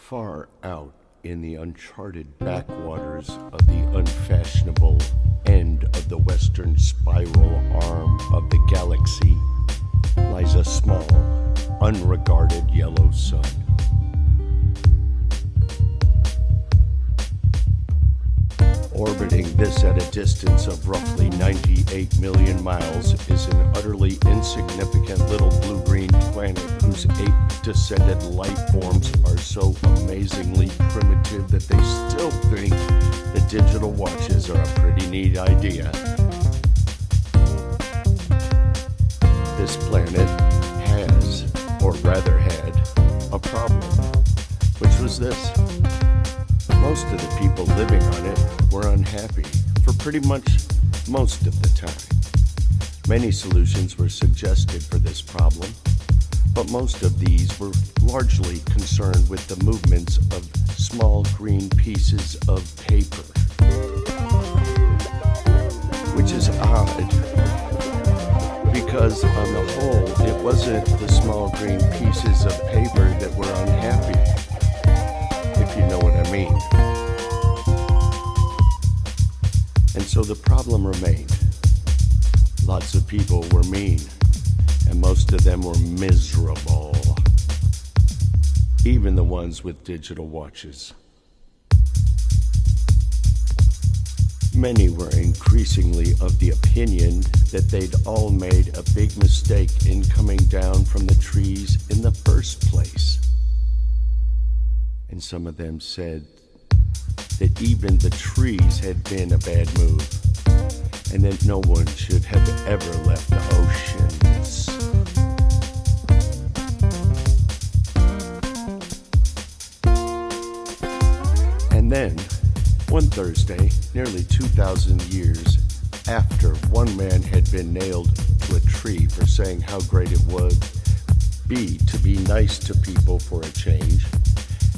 Far out in the uncharted backwaters of the unfashionable end of the western spiral arm of the galaxy lies a small, unregarded yellow sun. Orbiting this at a distance of roughly 98 million miles is an utterly insignificant little blue-green planet whose ape-descended life forms are so amazingly primitive that they still think that digital watches are a pretty neat idea. This planet has, or rather had, a problem, which was this. Most of the people living on it were unhappy for pretty much most of the time. Many solutions were suggested for this problem, but most of these were largely concerned with the movements of small green pieces of paper. Which is odd, because on the whole, it wasn't the small green pieces of paper that were unhappy, if you know what I mean. And so the problem remained. Lots of people were mean, and most of them were miserable. Even the ones with digital watches. Many were increasingly of the opinion that they'd all made a big mistake in coming down from the trees in the first place. And some of them said that even the trees had been a bad move, and that no one should have ever left the oceans. And then, one Thursday, nearly 2,000 years after one man had been nailed to a tree for saying how great it would be to be nice to people for a change,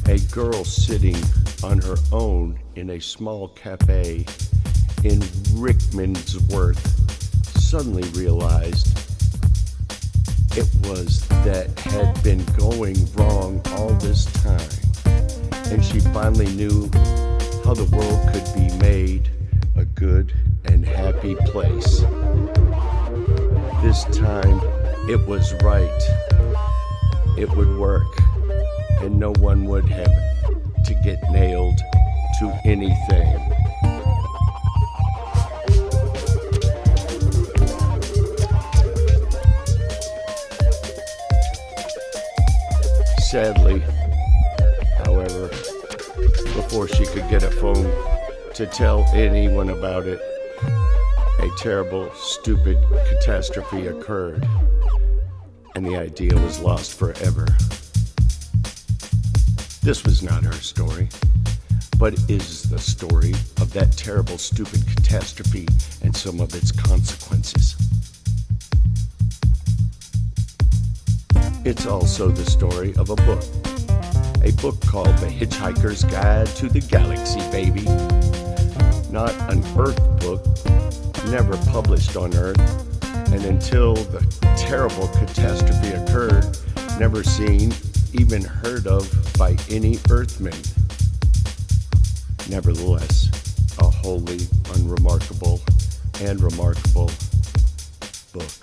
a girl sitting on her own in a small cafe in Rickmansworth suddenly realized it was that had been going wrong all this time, and she finally knew how the world could be made a good and happy place. This time it was right. It would work, and no one would have to get nailed to anything. Sadly, however, before she could get a phone to tell anyone about it, a terrible, stupid catastrophe occurred, and the idea was lost forever. This was not her story, but is the story of that terrible, stupid catastrophe and some of its consequences. It's also the story of a book called The Hitchhiker's Guide to the Galaxy, baby. Not an Earth book, never published on Earth, and until the terrible catastrophe occurred, never seen, even heard of by any Earthman. Nevertheless, a wholly unremarkable and remarkable book.